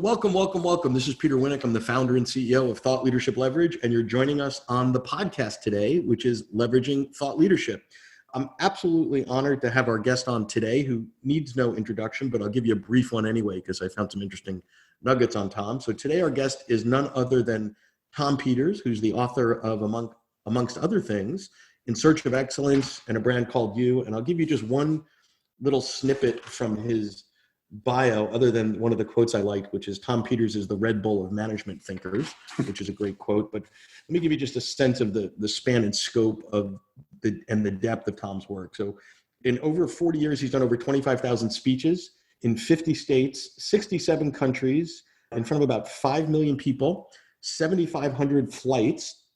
Welcome, welcome, welcome. This is Peter Winick. I'm the founder and CEO of Thought Leadership Leverage, and you're joining us on the podcast today, which is Leveraging Thought Leadership. I'm absolutely honored to have our guest on today who needs no introduction, but I'll give you a brief one anyway because I found some interesting nuggets on Tom. So today our guest is none other than Tom Peters, who's the author of, amongst other things, In Search of Excellence and a Brand Called You. And I'll give you just one little snippet from his bio, other than one of the quotes I liked, which is Tom Peters is the Red Bull of management thinkers, which is a great quote. But let me give you just a sense of the span and scope of the depth of Tom's work. So in over 40 years, he's done over 25,000 speeches in 50 states, 67 countries, in front of about 5 million people, 7,500 flights.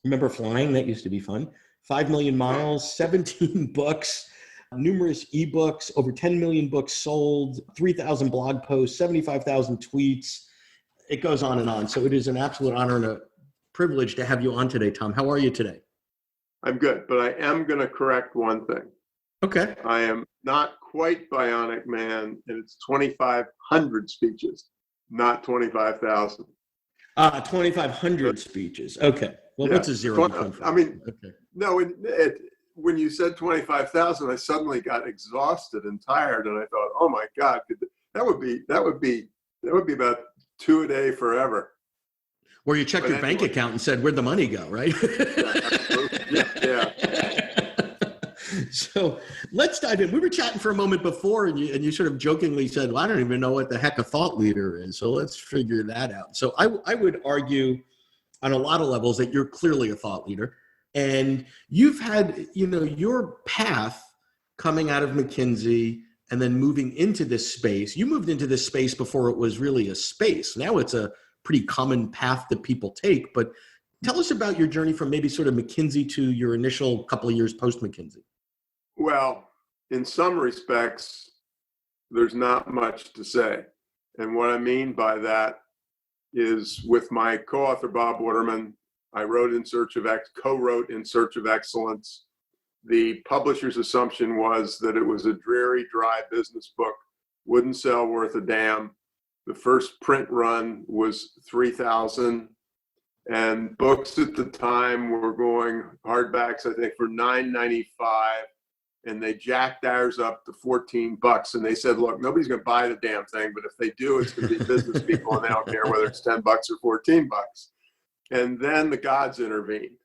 Remember flying? That used to be fun. 5 million miles, 17 books, numerous ebooks, over 10 million books sold, 3,000 blog posts, 75,000 tweets. It goes on and on. So it is an absolute honor and a privilege to have you on today, Tom. How are you today? I'm good, but I am going to correct one thing. Okay. I am not quite Bionic Man, and it's 2,500 speeches, not 25,000. 2,500 speeches. Okay. Well, yeah. What's a zero? I mean, okay. No, when you said 25,000, I suddenly got exhausted and tired, and I thought, oh my God, that would be about 2 a day forever. Where you checked your bank account and said, where'd the money go, right? Yeah. So let's dive in. We were chatting for a moment before, and you sort of jokingly said, well, I don't even know what the heck a thought leader is. So let's figure that out. So I would argue on a lot of levels that you're clearly a thought leader. And you've had, your path coming out of McKinsey and then moving into this space. You moved into this space before it was really a space. Now it's a pretty common path that people take. But tell us about your journey from maybe sort of McKinsey to your initial couple of years post-McKinsey. Well, in some respects, there's not much to say. And what I mean by that is with my co-author, Bob Waterman, I co-wrote In Search of Excellence. The publisher's assumption was that it was a dreary, dry business book, wouldn't sell worth a damn. The first print run was 3,000, and books at the time were going hardbacks, I think, for $9.95, and they jacked ours up to $14. And they said, look, nobody's going to buy the damn thing, but if they do, it's going to be business people, and they don't care whether it's $10 or $14. And then the gods intervened.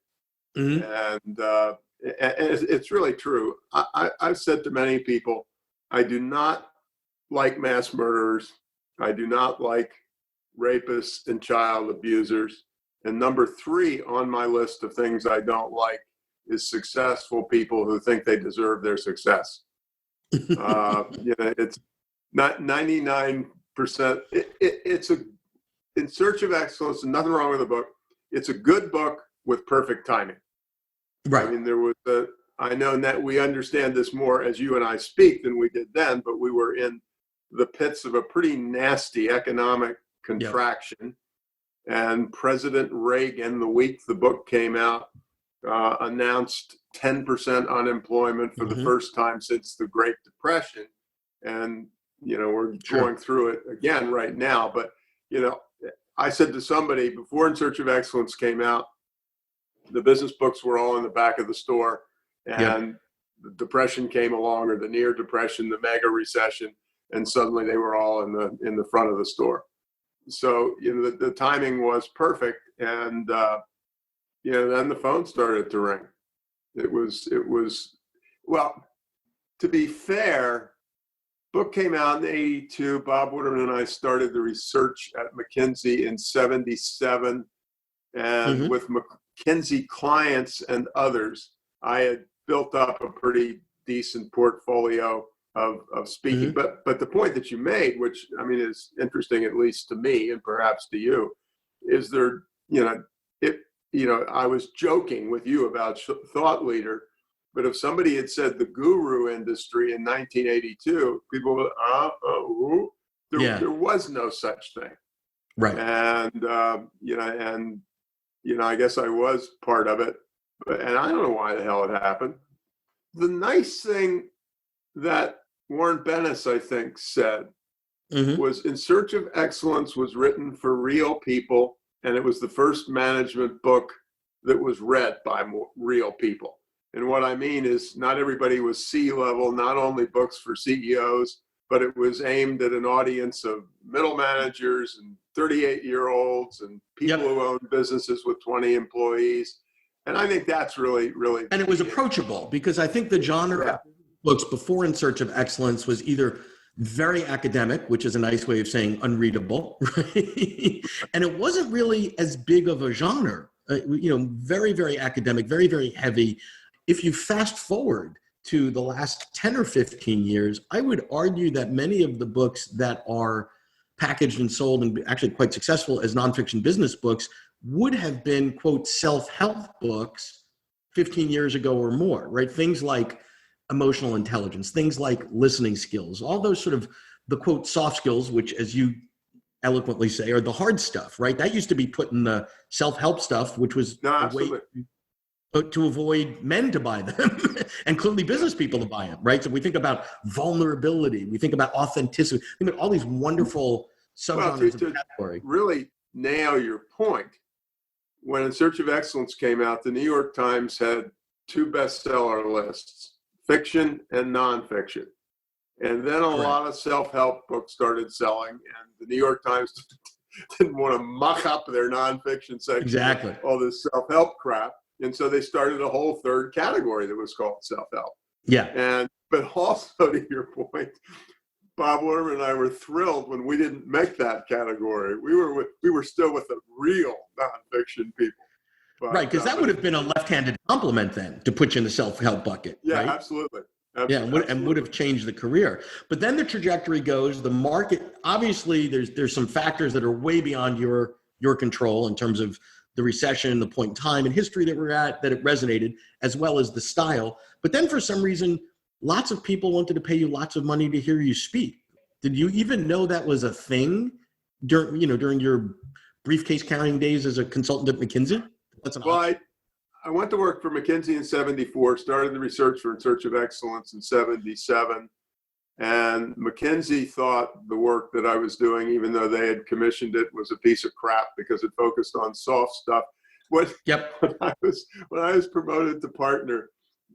Mm-hmm. And it's really true. I've said to many people, I do not like mass murderers. I do not like rapists and child abusers. And number 3 on my list of things I don't is successful people who think they deserve their success. It's not 99%. It's In Search of Excellence, and nothing wrong with the book. It's a good book with perfect timing. Right. I mean, I know that we understand this more as you and I speak than we did then, but we were in the pits of a pretty nasty economic contraction. Yep. And President Reagan, the week the book came out, announced 10% unemployment for the first time since the Great Depression. And, we're going through it again right now. But, I said to somebody before In Search of Excellence came out, the business books were all in the back of the store, and the depression came along, or the near depression, the mega recession, and suddenly they were all in the front of the store. So the timing was perfect, and then the phone started to ring. It was well, to be fair, book came out in 82. Bob Waterman and I started the research at McKinsey in 77. And with McKinsey clients and others, I had built up a pretty decent portfolio of speaking. But the point that you made, which I mean is interesting, at least to me and perhaps to you, is there, I was joking with you about thought leader. But if somebody had said the guru industry in 1982, people would, there was no such thing. Right. And, I guess I was part of it, and I don't know why the hell it happened. The nice thing that Warren Bennis, I think, said was In Search of Excellence was written for real people, and it was the first management book that was read by real people. And what I mean is not everybody was C-level, not only books for CEOs, but it was aimed at an audience of middle managers and 38-year-olds and people who own businesses with 20 employees. And I think that's really, really. And it was approachable, because I think the genre of books before In Search of Excellence was either very academic, which is a nice way of saying unreadable, right? And it wasn't really as big of a genre, very, very academic, very, very heavy. If you fast forward to the last 10 or 15 years, I would argue that many of the books that are packaged and sold and actually quite successful as nonfiction business books would have been, quote, self-help books 15 years ago or more, right? Things like emotional intelligence, things like listening skills, all those sort of the, quote, soft skills, which, as you eloquently say, are the hard stuff, right? That used to be put in the self-help stuff, which was a way to avoid men to buy them and clearly business people to buy them, right? So we think about vulnerability, we think about authenticity, think about all these wonderful subgenres of the category. Really nail your point, when In Search of Excellence came out, the New York Times had 2 bestseller lists, fiction and nonfiction. And then a lot of self-help books started selling, and the New York Times didn't want to muck up their nonfiction section, all this self-help crap. And so they started a whole third category that was called self-help. But also, to your point, Bob Waterman and I were thrilled when we didn't make that category. We were still with the real nonfiction people. But, right, because that would have been a left-handed compliment then, to put you in the self-help bucket. Yeah, right? Absolutely. Yeah, and would have changed the career. But then the trajectory goes, the market, obviously there's some factors that are way beyond your control in terms of the recession, the point in time in history that we're at, that it resonated, as well as the style. But then for some reason, lots of people wanted to pay you lots of money to hear you speak. Did you even know that was a thing during your briefcase carrying days as a consultant at McKinsey? I went to work for McKinsey in 74, started the research for In Search of Excellence in 77. And McKinsey thought the work that I was doing, even though they had commissioned it, was a piece of crap because it focused on soft stuff. When I was promoted to partner,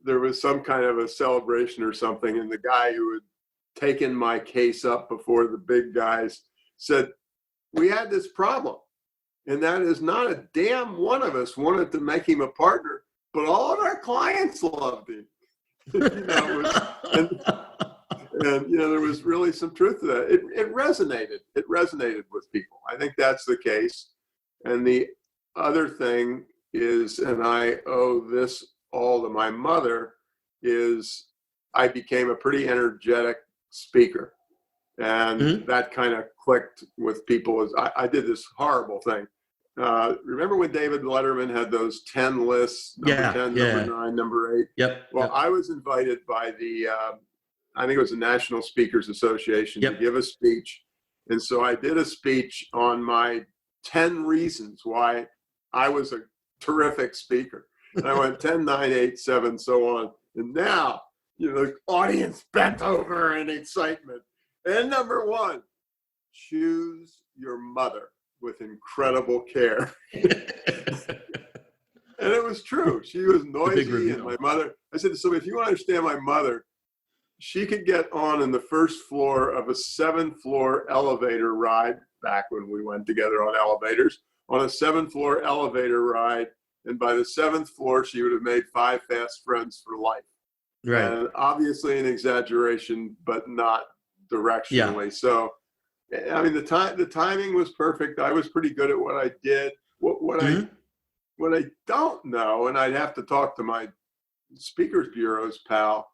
there was some kind of a celebration or something, and the guy who had taken my case up before the big guys said, "We had this problem, and that is not a damn one of us wanted to make him a partner, but all of our clients loved him." And there was really some truth to that. It resonated. It resonated with people. I think that's the case. And the other thing is, and I owe this all to my mother, is I became a pretty energetic speaker. And that kind of clicked with people. I did this horrible thing. Remember when David Letterman had those 10 lists, number 10, number 9, number 8? I was invited by the I think it was the National Speakers Association to give a speech. And so I did a speech on my 10 reasons why I was a terrific speaker. And I went 10, 9, 8, 7, so on. And now, the audience bent over in excitement. And number 1, choose your mother with incredible care. And it was true. She was noisy, and my mother, I said to somebody, if you want to understand my mother, she could get on in the first floor of a 7-floor elevator ride, back when we went together on elevators, on a 7-floor elevator ride. And by the 7th floor, she would have made 5 fast friends for life. Right. And obviously an exaggeration, but not directionally. So, I mean, the timing was perfect. I was pretty good at what I did. What I don't know, and I'd have to talk to my speakers bureau's pal,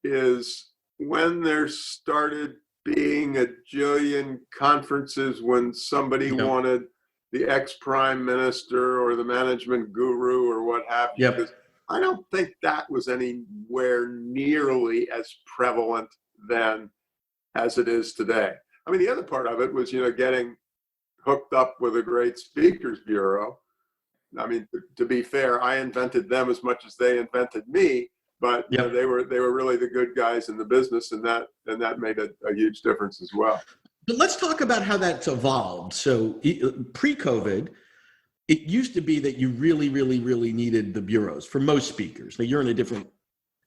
is when there started being a jillion conferences when somebody wanted the ex-prime minister or the management guru or what have you. Because I don't think that was anywhere nearly as prevalent then as it is today. I mean, the other part of it was, getting hooked up with a great speakers bureau. I mean, to be fair, I invented them as much as they invented me. But they were really the good guys in the business, and that made a huge difference as well. But let's talk about how that's evolved. So pre-COVID, it used to be that you really, really, really needed the bureaus for most speakers. Now you're in a different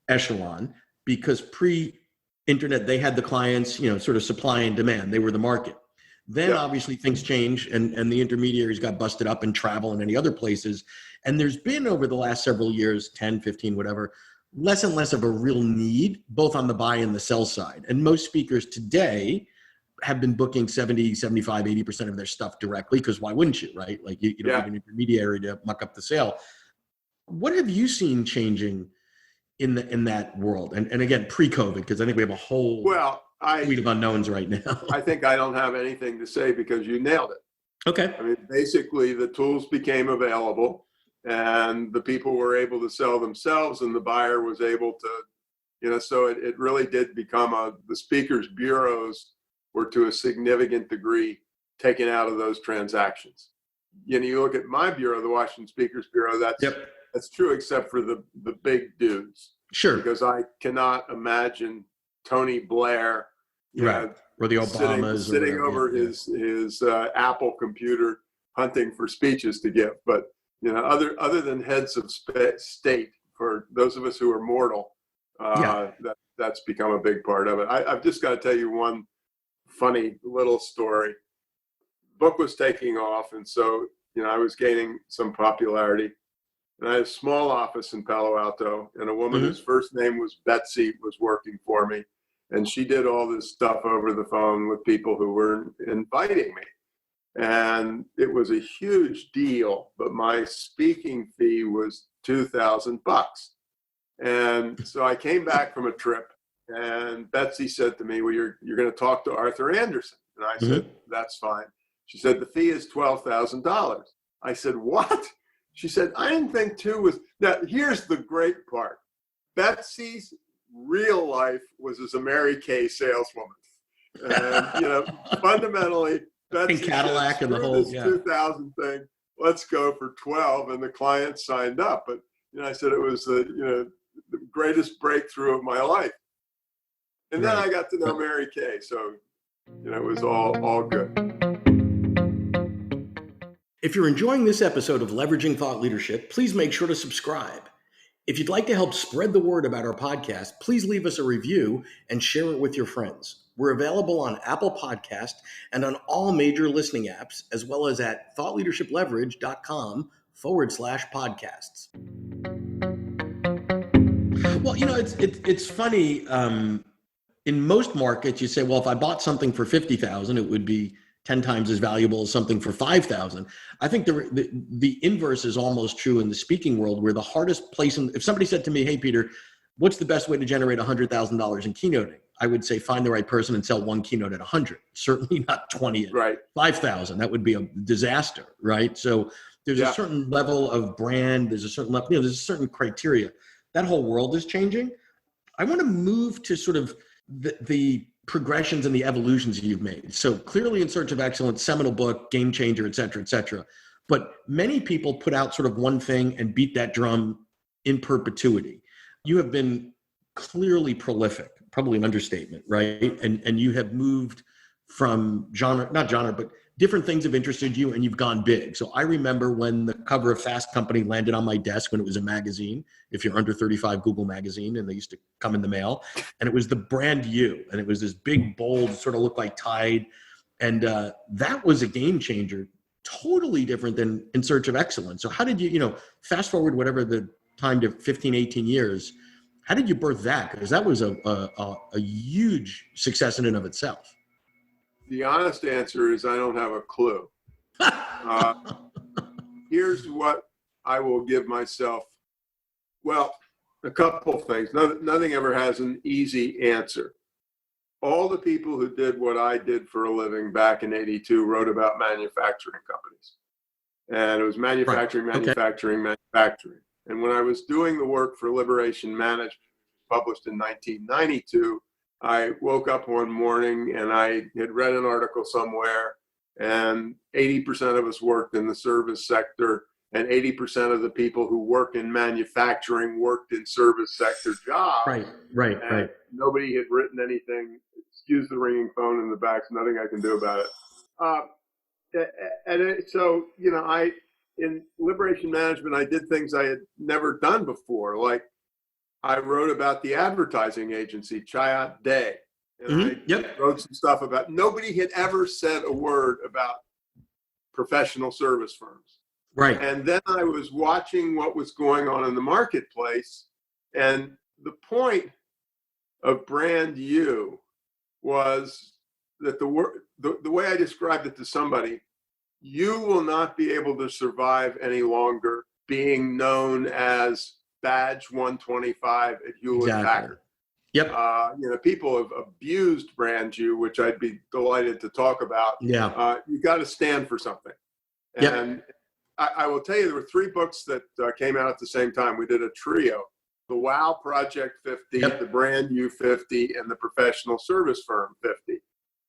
echelon because pre-internet, they had the clients, sort of supply and demand. They were the market. Then obviously things changed and the intermediaries got busted up in travel and any other places. And there's been over the last several years, 10, 15, whatever, less and less of a real need, both on the buy and the sell side. And most speakers today have been booking 70, 75, 80% of their stuff directly, because why wouldn't you, right? Like you don't need an intermediary to muck up the sale. What have you seen changing in that world? And again, pre-COVID, because I think we have a whole suite of unknowns right now. I think I don't have anything to say because you nailed it. Okay. I mean, basically the tools became available and the people were able to sell themselves and the buyer was able to, so it really did become the speakers' bureaus were to a significant degree taken out of those transactions. You look at my bureau, the Washington Speakers Bureau, that's true except for the big dudes. Sure. Because I cannot imagine Tony Blair, or the Obamas sitting over his Apple computer hunting for speeches to give. But other than heads of state, for those of us who are mortal, that's become a big part of it. I've just got to tell you one funny little story. Book was taking off, and so I was gaining some popularity. And I had a small office in Palo Alto, and a woman whose first name was Betsy was working for me. And she did all this stuff over the phone with people who were inviting me. And it was a huge deal, but my speaking fee was $2,000. And so I came back from a trip, and Betsy said to me, well, you're going to talk to Arthur Anderson. And I said, that's fine. She said, the fee is $12,000. I said, what? She said, I didn't think two was. Now, here's the great part. Betsy's real life was as a Mary Kay saleswoman. And, fundamentally, Betsy and Cadillac said, and the whole, 2,000 thing, let's go for 12. And the client signed up. But, I said it was the greatest breakthrough of my life. And then I got to know Mary Kay. So, it was all good. If you're enjoying this episode of Leveraging Thought Leadership, please make sure to subscribe. If you'd like to help spread the word about our podcast, please leave us a review and share it with your friends. We're available on Apple Podcast and on all major listening apps, as well as at thoughtleadershipleverage.com/podcasts. Well, it's funny. In most markets, you say, well, if I bought something for $50,000, it would be 10 times as valuable as something for $5,000. I think the inverse is almost true in the speaking world, where the hardest place, if somebody said to me, hey, Peter, what's the best way to generate $100,000 in keynoting? I would say find the right person and sell one keynote at 100, certainly not 20 at 5,000. That would be a disaster, right? So there's a certain level of brand, there's a certain level, there's a certain criteria. That whole world is changing. I want to move to sort of the progressions and the evolutions you've made. So clearly In Search of Excellence, seminal book, game changer, et cetera, et cetera. But many people put out sort of one thing and beat that drum in perpetuity. You have been clearly prolific, probably an understatement, right? And you have moved from not genre, but different things have interested you and you've gone big. So I remember when the cover of Fast Company landed on my desk when it was a magazine, if you're under 35, Google magazine, and they used to come in the mail, and it was the brand you, and it was this big, bold, sort of looked like Tide. And that was a game changer, totally different than In Search of Excellence. So how did you, fast forward whatever the time to 15, 18 years, how did you birth that? Because that was a huge success in and of itself. The honest answer is I don't have a clue. Here's what I will give myself. Well, a couple things. Nothing ever has an easy answer. All the people who did what I did for a living back in '82 wrote about manufacturing companies. And it was manufacturing. And when I was doing the work for Liberation Management, published in 1992, I woke up one morning and I had read an article somewhere, and 80% of us worked in the service sector, and 80% of the people who work in manufacturing worked in service sector jobs. Right. Nobody had written anything Excuse the ringing phone in the back. There's nothing I can do about it. So, in liberation management, I did things I had never done before. Like I wrote about the advertising agency, Chayat Day. And I wrote some stuff about, nobody had ever said a word about professional service firms. Right. And then I was watching what was going on in the marketplace. And the point of Brand U was that the way I described it to somebody, you will not be able to survive any longer being known as Badge 125 at Hewlett Packard. Yep. People have abused Brand U, which I'd be delighted to talk about. Yeah. You got to stand for something. And I will tell you, there were 3 books that came out at the same time. We did a trio: the Wow Project 50, the Brand U 50, and the Professional Service Firm 50.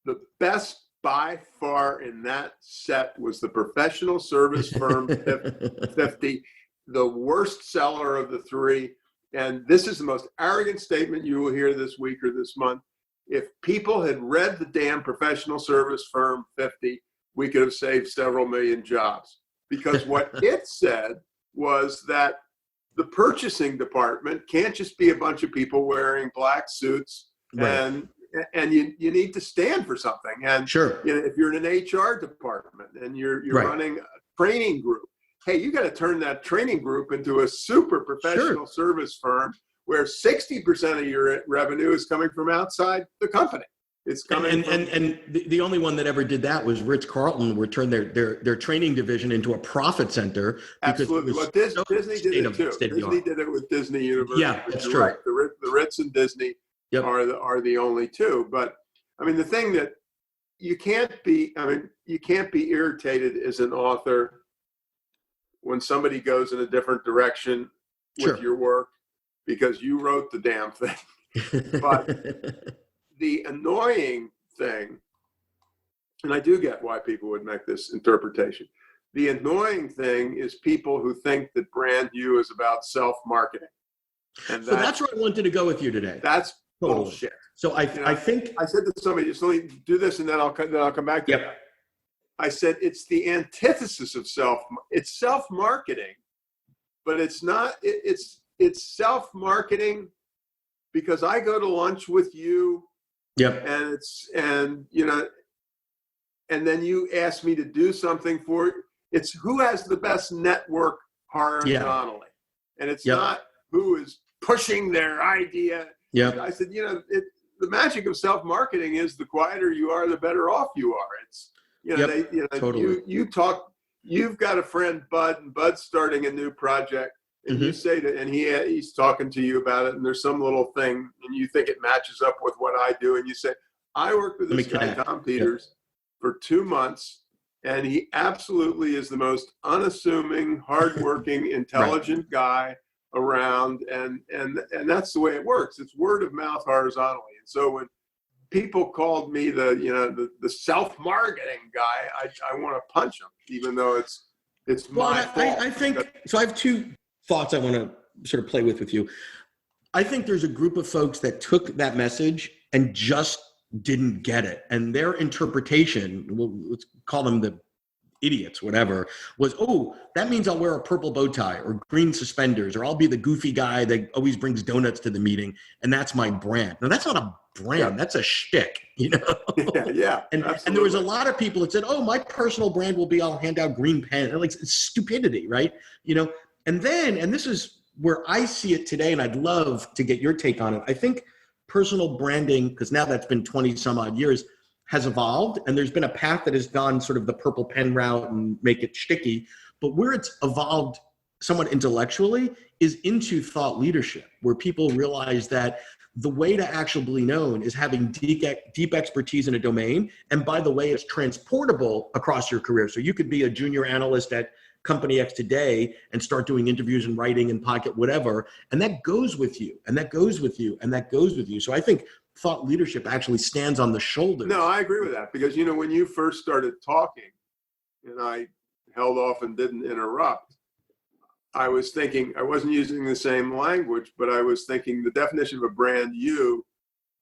The best by far in that set was the Professional Service Firm 50, the worst seller of the 3. And this is the most arrogant statement you will hear this week or this month. If people had read the damn Professional Service Firm 50, we could have saved several million jobs. Because what it said was that the purchasing department can't just be a bunch of people wearing black suits, and you need to stand for something. And if you're in an HR department and you're running a training group, hey, you got to turn that training group into a super professional service firm where 60% of your revenue is coming from outside the company. It's coming and the only one that ever did that was Ritz-Carlton, where turned their training division into a profit center. Absolutely. Well, Disney did it too. Disney did it with Disney University. Yeah, that's true. Right. The Ritz and Disney are the only two. But I mean, the thing that you can't be irritated as an author when somebody goes in a different direction with your work because you wrote the damn thing. But the annoying thing, and I do get why people would make this interpretation. The annoying thing is people who think that Brand U is about self-marketing. And so that's where I wanted to go with you today. That's bullshit. So I think I said to somebody, just let me do this and then I'll come back to it. I said, it's the antithesis of it's self-marketing, but it's not, it's self-marketing because I go to lunch with you. And and then you ask me to do something for it. It's who has the best network horizontally. And it's not who is pushing their idea. I said, the magic of self-marketing is the quieter you are, the better off you are. It's, you talk, you've got a friend, Bud, and Bud's starting a new project. And you say that, and he's talking to you about it, and there's some little thing, and you think it matches up with what I do, and you say, I worked with this guy, Tom Peters, for 2 months, and he absolutely is the most unassuming, hardworking, intelligent guy around, and that's the way it works. It's word of mouth horizontally. And so when people called me the self-marketing guy, I want to punch them, even though it's my fault. I think so. I have 2 thoughts I want to sort of play with you. I think there's a group of folks that took that message and just didn't get it. And their interpretation, let's call them the idiots, whatever, was, oh, that means I'll wear a purple bow tie or green suspenders, or I'll be the goofy guy that always brings donuts to the meeting. And that's my brand. Now, that's not a brand. That's a shtick, And there was a lot of people that said, oh, my personal brand will be, I'll hand out green pens. Like, it's stupidity, right? And then, and this is where I see it today, and I'd love to get your take on it. I think personal branding, because now that's been 20 some odd years, has evolved, and there's been a path that has gone sort of the purple pen route and make it shticky. But where it's evolved somewhat intellectually is into thought leadership, where people realize that the way to actually be known is having deep expertise in a domain. And by the way, it's transportable across your career. So you could be a junior analyst at Company X today and start doing interviews and writing and pocket whatever. And that goes with you, and that goes with you, and that goes with you. So I think thought leadership actually stands on the shoulders. No, I agree with that, because, when you first started talking and I held off and didn't interrupt, I was thinking, I wasn't using the same language, but I was thinking the definition of a Brand U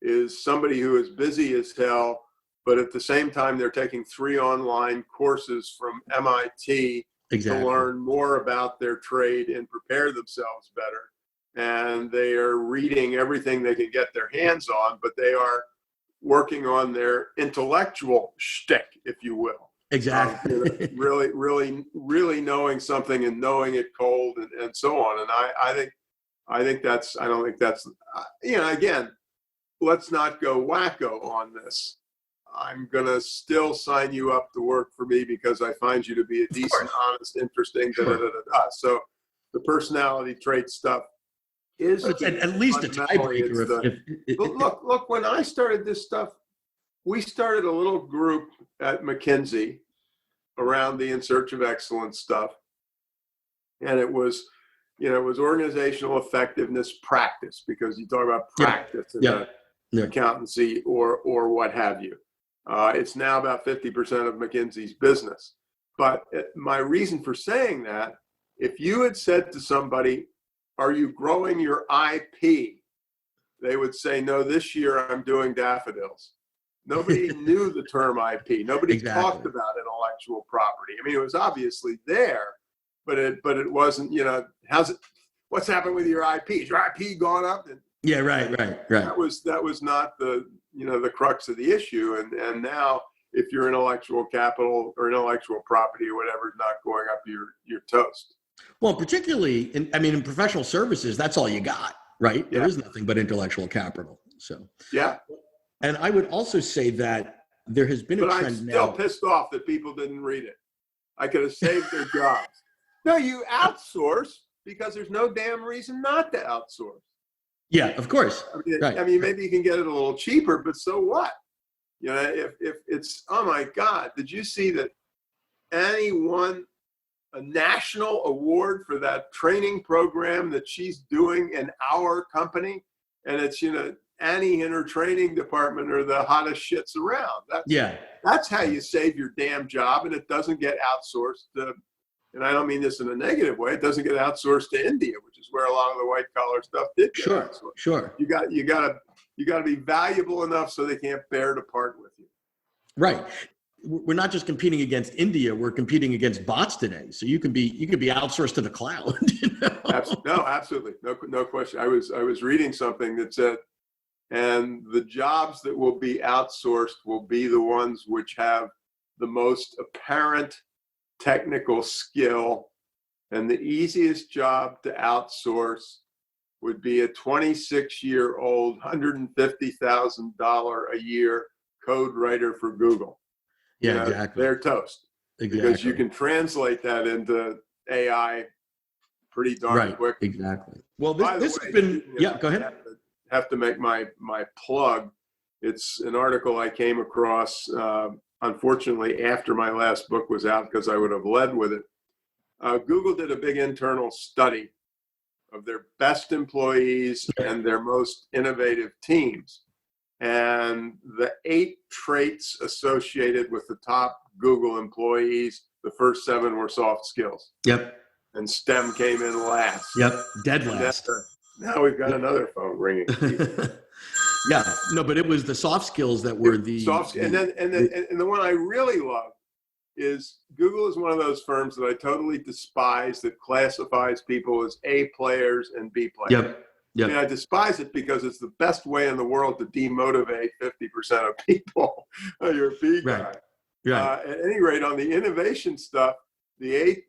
is somebody who is busy as hell, but at the same time, they're taking 3 online courses from MIT to learn more about their trade and prepare themselves better. And they are reading everything they can get their hands on, but they are working on their intellectual shtick, if you will. Exactly. Really knowing something and knowing it cold and so on. And I don't think that's, again, let's not go wacko on this. I'm going to still sign you up to work for me because I find you to be a decent, honest, interesting, So the personality trait stuff is at least a tiebreaker. Look, when I started this stuff, we started a little group at McKinsey around the In Search of Excellence stuff. And it was organizational effectiveness practice, because you talk about practice in accountancy or what have you. It's now about 50% of McKinsey's business. But my reason for saying that, if you had said to somebody, are you growing your IP? They would say, no, this year I'm doing daffodils. Nobody knew the term IP. Nobody talked about intellectual property. I mean, it was obviously there, but it wasn't, what's happened with your IP? Is your IP gone up? And right. That was not the crux of the issue. And now, if your intellectual capital or intellectual property or whatever is not going up, you're toast. Well, particularly in professional services, that's all you got, right? Yeah. There is nothing but intellectual capital. So yeah. And I would also say that there has been a trend now. But I'm still pissed off that people didn't read it. I could have saved their jobs. No, you outsource because there's no damn reason not to outsource. Yeah, of course. I mean, maybe you can get it a little cheaper, but so what? If it's, oh my God, did you see that Annie won a national award for that training program that she's doing in our company? And it's, Annie and her training department are the hottest shits around. That's how you save your damn job, and it doesn't get outsourced to, and I don't mean this in a negative way, it doesn't get outsourced to India, which is where a lot of the white collar stuff did get outsourced. Sure. You got to be valuable enough so they can't bear to part with you. Right. We're not just competing against India, we're competing against bots today. So you can be outsourced to the cloud. No, absolutely. No question. I was reading something that said, and the jobs that will be outsourced will be the ones which have the most apparent technical skill. And the easiest job to outsource would be a 26-year-old, $150,000 a year code writer for Google. Yeah, exactly. They're toast. Exactly. Because you can translate that into AI pretty darn quick. Exactly. Well, this has been, go ahead. Have to make my plug. It's an article I came across, unfortunately, after my last book was out, because I would have led with it. Google did a big internal study of their best employees and their most innovative teams. And the 8 traits associated with the top Google employees, the first 7 were soft skills. Yep. And STEM came in last. Yep. Dead last. Now we've got another phone ringing. Yeah. No, but it was the soft skills that were the soft. And the one I really love is Google is one of those firms that I totally despise that classifies people as A players and B players. Yep. Yep. I mean, I despise it because it's the best way in the world to demotivate 50% of people. You're a B guy. Right. At any rate, on the innovation stuff, the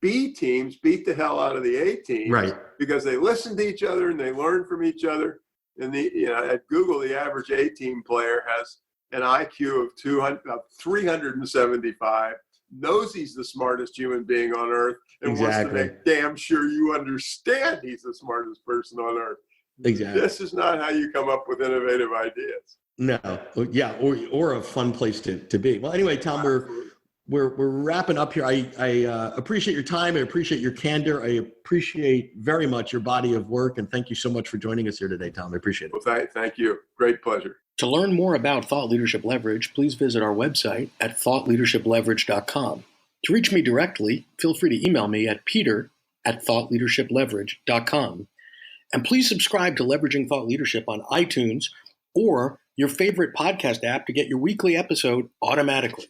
B teams beat the hell out of the A teams, because they listen to each other and they learn from each other. And at Google, the average A team player has an IQ of 375, knows he's the smartest human being on earth, and wants to make damn sure you understand he's the smartest person on earth. Exactly. This is not how you come up with innovative ideas. No. Yeah. Or a fun place to be. Well, anyway, Tom, we're wrapping up here. I appreciate your time. I appreciate your candor. I appreciate very much your body of work. And thank you so much for joining us here today, Tom. I appreciate it. Well, thank you. Great pleasure. To learn more about Thought Leadership Leverage, please visit our website at thoughtleadershipleverage.com. To reach me directly, feel free to email me at peter@thoughtleadershipleverage.com. And please subscribe to Leveraging Thought Leadership on iTunes or your favorite podcast app to get your weekly episode automatically.